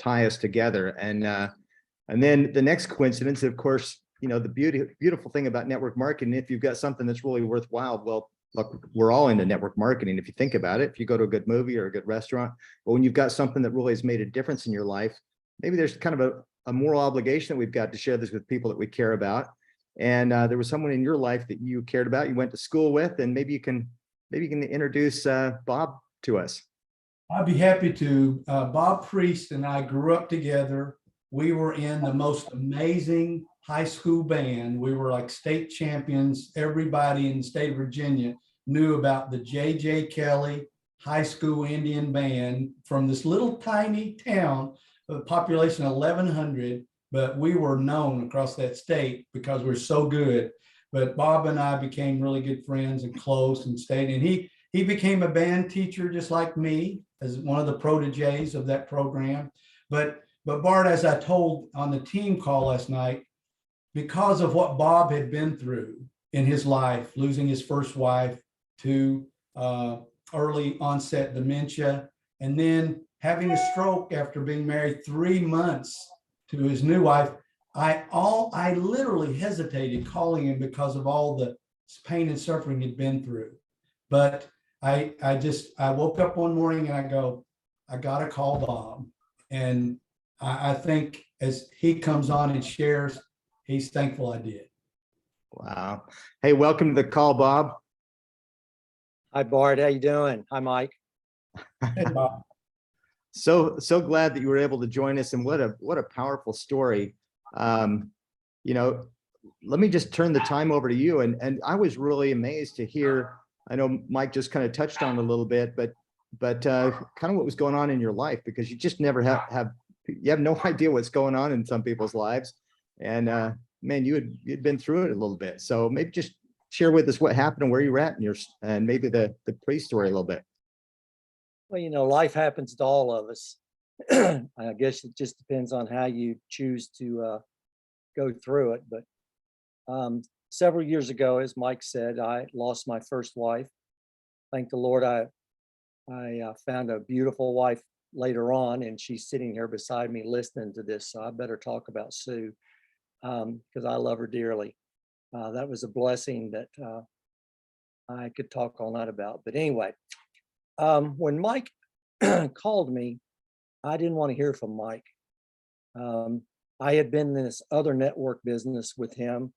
tie us together. And then the next coincidence, of course, you know, the beautiful thing about network marketing, if you've got something that's really worthwhile, well, look, we're all into network marketing. If you think about it, if you go to a good movie or a good restaurant, but when you've got something that really has made a difference in your life, maybe there's kind of a moral obligation that we've got to share this with people that we care about. And there was someone in your life that you cared about, you went to school with, and maybe you can introduce Bob to us. I'd be happy to. Bob Priest and I grew up together. We were in the most amazing high school band. We were like state champions. Everybody in the state of Virginia knew about the J.J. Kelly High School Indian Band from this little tiny town with a population of 1,100, but we were known across that state because we're so good. But Bob and I became really good friends and close and stayed. And he became a band teacher just like me, as one of the proteges of that program. But Bart, as I told on the team call last night, because of what Bob had been through in his life, losing his first wife to early onset dementia, and then having a stroke after being married 3 months to his new wife, I literally hesitated calling him because of all the pain and suffering he'd been through. But I woke up one morning and I go, I gotta call Bob. And I think as he comes on and shares, he's thankful I did. Wow. Hey, welcome to the call, Bob. Hi, Bart. How you doing? Hi, Mike. Hey, Bob. So glad that you were able to join us, and what a powerful story. You know, let me just turn the time over to you. And I was really amazed to hear, I know Mike just kind of touched on it a little bit, but kind of what was going on in your life, because you just never you have no idea what's going on in some people's lives. And man, you'd been through it a little bit. So maybe just share with us what happened and where you were at, and maybe the pre-story a little bit. Well, you know, life happens to all of us. I guess it just depends on how you choose to go through it. But several years ago, as Mike said, I lost my first wife. Thank the Lord, I found a beautiful wife later on, and she's sitting here beside me listening to this. So I better talk about Sue, because I love her dearly. That was a blessing that I could talk all night about. But anyway, when Mike called me, I didn't want to hear from Mike. I had been in this other network business with him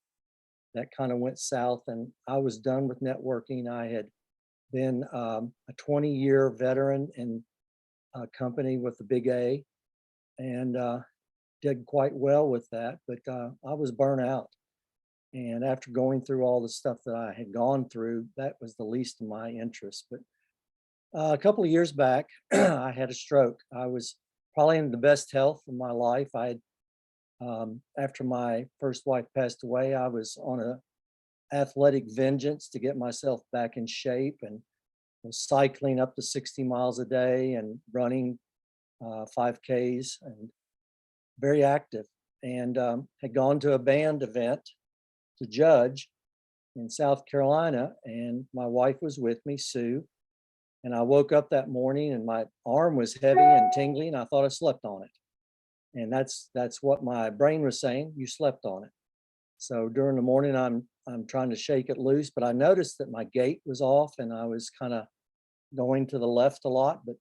that kind of went south, and I was done with networking. I had been a 20-year veteran in a company with the big A, and did quite well with that, but I was burnt out. And after going through all the stuff that I had gone through, that was the least of my interest. But a couple of years back, I had a stroke. I was probably in the best health of my life. I had, after my first wife passed away, I was on a athletic vengeance to get myself back in shape, and was cycling up to 60 miles a day and running 5Ks, and very active, and had gone to a band event to judge in South Carolina, and my wife was with me, Sue. And I woke up that morning and my arm was heavy and tingling, and I thought I slept on it. And that's what my brain was saying, you slept on it. So during the morning, I'm trying to shake it loose, but I noticed that my gait was off and I was kind of going to the left a lot, but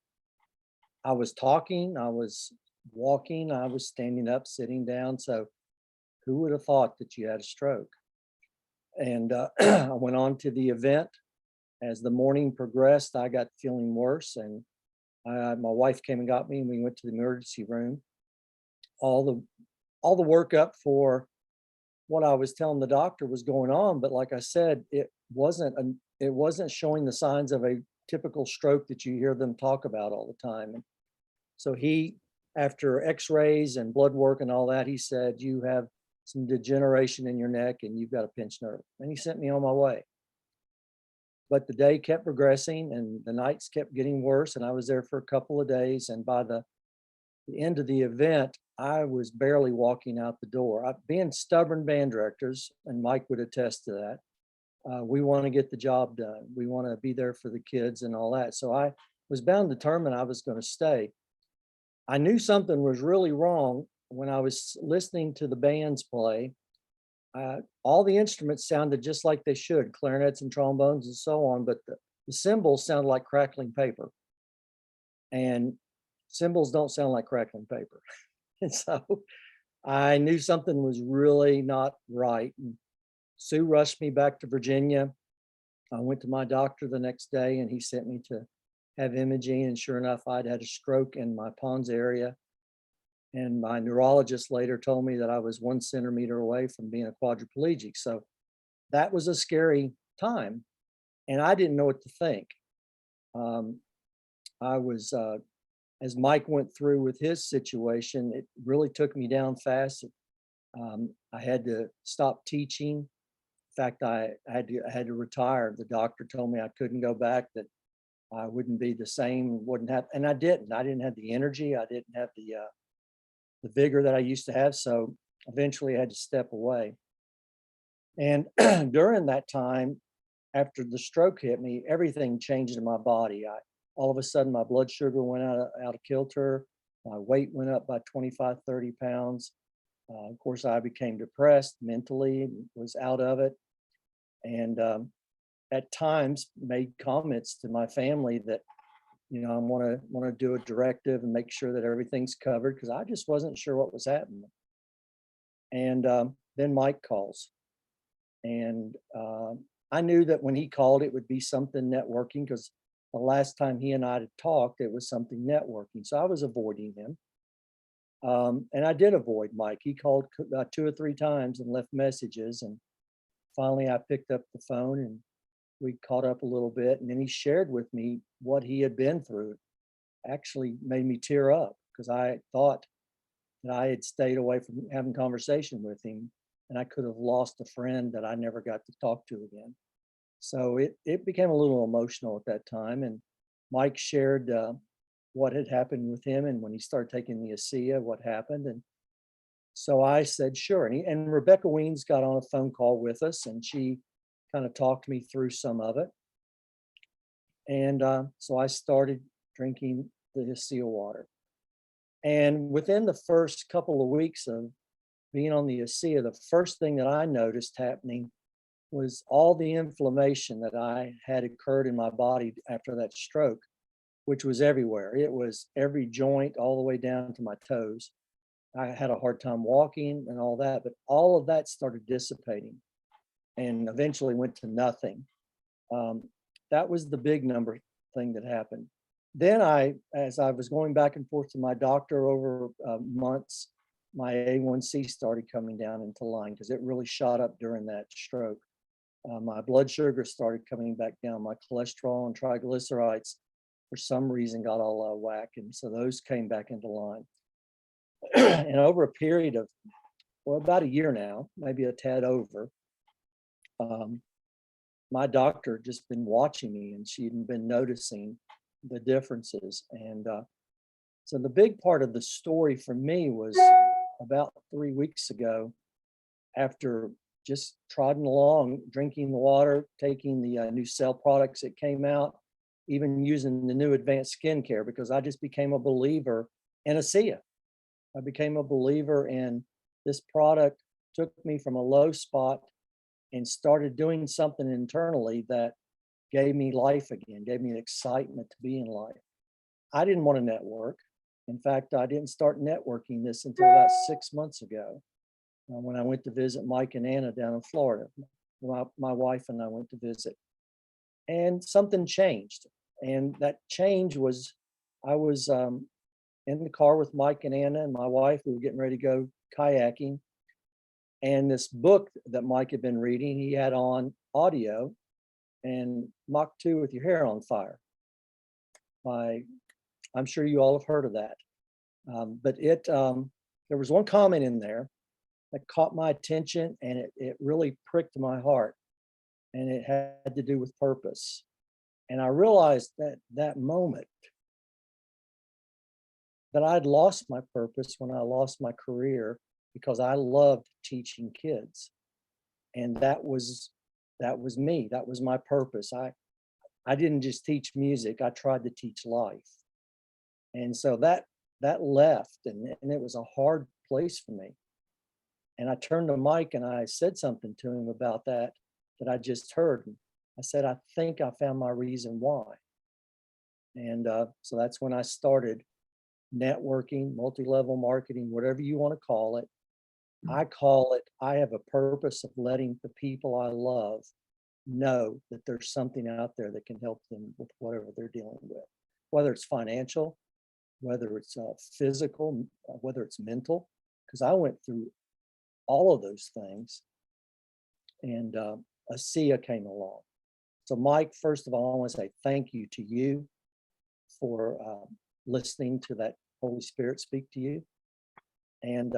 I was talking, I was walking, I was standing up, sitting down. So who would have thought that you had a stroke? And I went on to the event. As the morning progressed, I got feeling worse, and my wife came and got me, and we went to the emergency room. All the workup for what I was telling the doctor was going on, but like I said, it wasn't showing the signs of a typical stroke that you hear them talk about all the time. And so he, after X-rays and blood work and all that, he said, you have some degeneration in your neck and you've got a pinched nerve. And he sent me on my way. But the day kept progressing and the nights kept getting worse, and I was there for a couple of days. And by the end of the event, I was barely walking out the door. Being stubborn band directors, and Mike would attest to that, we want to get the job done. We want to be there for the kids and all that. So I was bound determined I was going to stay. I knew something was really wrong when I was listening to the bands play. All the instruments sounded just like they should, clarinets and trombones and so on, but the cymbals sounded like crackling paper. And cymbals don't sound like crackling paper. And so I knew something was really not right. And Sue rushed me back to Virginia. I went to my doctor the next day and he sent me to have imaging. And sure enough, I'd had a stroke in my pons area. And my neurologist later told me that I was 1 centimeter away from being a quadriplegic. So that was a scary time. And I didn't know what to think. I was, as Mike went through with his situation, it really took me down fast. I had to stop teaching. In fact, I had to retire. The doctor told me I couldn't go back, that I wouldn't be the same, wouldn't have, and I didn't. I didn't have the energy. I didn't have the vigor that I used to have. So eventually I had to step away. And during that time, after the stroke hit me, everything changed in my body. All of a sudden, my blood sugar went out of kilter. My weight went up by 25, 30 pounds. Of course, I became depressed mentally, was out of it. And at times made comments to my family that, I want to do a directive and make sure that everything's covered, because I just wasn't sure what was happening. And then Mike calls. And I knew that when he called, it would be something networking, because the last time he and I had talked, it was something networking. So I was avoiding him. And I did avoid Mike. He called 2 or 3 times and left messages. And finally, I picked up the phone and we caught up a little bit. And then he shared with me what he had been through. Actually made me tear up, because I thought that I had stayed away from having conversation with him, and I could have lost a friend that I never got to talk to again. So it became a little emotional at that time. And Mike shared what had happened with him, and when he started taking the ASEA, what happened. And so I said, sure. And Rebecca Weens got on a phone call with us, and she kind of talked me through some of it. And so I started drinking the ASEA water. And within the first couple of weeks of being on the ASEA, the first thing that I noticed happening was all the inflammation that I had occurred in my body after that stroke, which was everywhere. It was every joint all the way down to my toes. I had a hard time walking and all that, but all of that started dissipating and eventually went to nothing. That was the big number thing that happened. Then as I was going back and forth to my doctor over months, my A1C started coming down into line, because it really shot up during that stroke. My blood sugar started coming back down. My cholesterol and triglycerides, for some reason, got all out of whack. And so those came back into line. And over a period of, about a year now, maybe a tad over, my doctor just been watching me, and she'd been noticing the differences. And so the big part of the story for me was about 3 weeks ago, after just trotting along, drinking the water, taking the new cell products that came out, even using the new advanced skincare, because I just became a believer in ASEA. I became a believer in this product, took me from a low spot and started doing something internally that gave me life again, gave me an excitement to be in life. I didn't want to network. In fact, I didn't start networking this until about 6 months ago, when I went to visit Mike and Anna down in Florida. My wife and I went to visit, and something changed. And that change was, I was in the car with Mike and Anna and my wife. We were getting ready to go kayaking. And this book that Mike had been reading, he had on audio, and Mach 2 with Your Hair on Fire. I'm sure you all have heard of that. But there was one comment in there that caught my attention, and it really pricked my heart, and it had to do with purpose. And I realized that moment that I'd lost my purpose when I lost my career, because I loved teaching kids. And that was me. That was my purpose. I didn't just teach music. I tried to teach life. And so that that left, and it was a hard place for me. And I turned to Mike and I said something to him about that I just heard. I said, I think I found my reason why. And so that's when I started networking, multi-level marketing, whatever you want to call it. I call it, I have a purpose of letting the people I love know that there's something out there that can help them with whatever they're dealing with, whether it's financial, whether it's physical, whether it's mental, because I went through all of those things. And ASEA came along. So Mike, first of all, I want to say thank you to you for listening to that Holy Spirit speak to you. And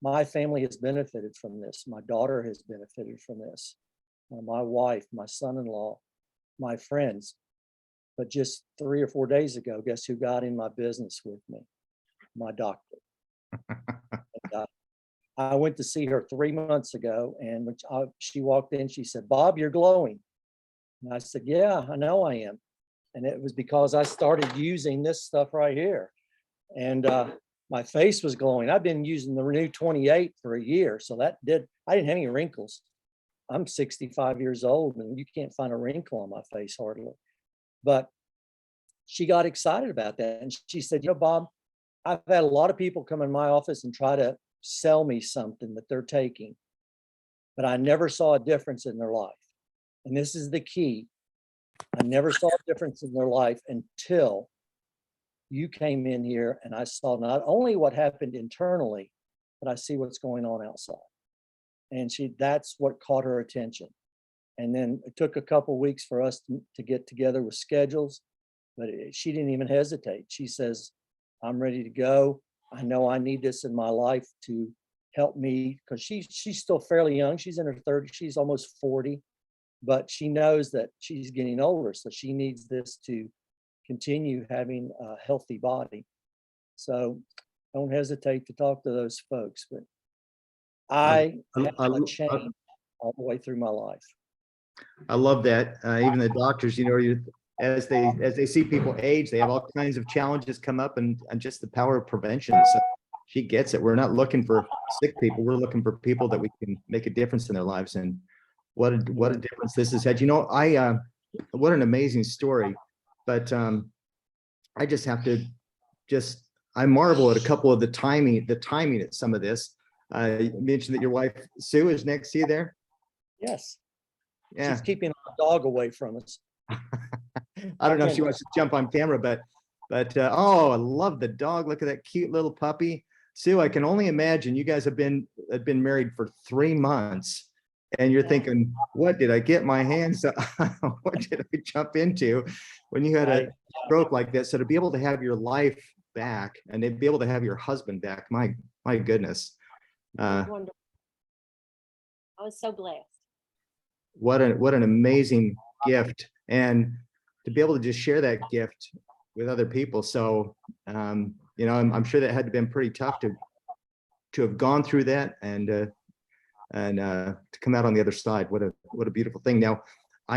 my family has benefited from this. My daughter has benefited from this. My wife, my son-in-law, my friends. But just 3 or 4 days ago, guess who got in my business with me? My doctor. And, I went to see her 3 months ago, and when she walked in, she said, Bob, you're glowing. And I said, yeah, I know I am. And it was because I started using this stuff right here. And my face was glowing. I've been using the Renew 28 for a year. So I didn't have any wrinkles. I'm 65 years old and you can't find a wrinkle on my face hardly. But she got excited about that. And she said, you know, Bob, I've had a lot of people come in my office and try to sell me something that they're taking, but I never saw a difference in their life. And this is the key. I never saw a difference in their life until you came in here and I saw not only what happened internally, but I see what's going on outside. And that's what caught her attention. And then it took a couple of weeks for us to get together with schedules, but she didn't even hesitate. She says, I'm ready to go. I know I need this in my life to help me, because she's still fairly young. She's in her 30s, she's almost 40, but she knows that she's getting older. So she needs this to continue having a healthy body. So don't hesitate to talk to those folks. But I had a change all the way through my life. I love that. Even the doctors, you know, as they see people age, they have all kinds of challenges come up, and just the power of prevention. So she gets it. We're not looking for sick people. We're looking for people that we can make a difference in their lives. And what a difference this has had. You know, what an amazing story. But I just have to I marvel at a couple of the timing at some of this. You mentioned that your wife Sue is next to you there. Yes. Yeah. She's keeping our dog away from us. I don't know if she wants to jump on camera, but oh, I love the dog. Look at that cute little puppy. Sue, I can only imagine you guys have been married for 3 months, and you're thinking, what did I get my hands on? What did I jump into when you had a stroke like this? So to be able to have your life back and to be able to have your husband back, my goodness. Wonderful. I was so blessed. What an amazing gift, and to be able to just share that gift with other people. So you know, I'm sure that had to been pretty tough to have gone through that and to come out on the other side. What a beautiful thing. Now,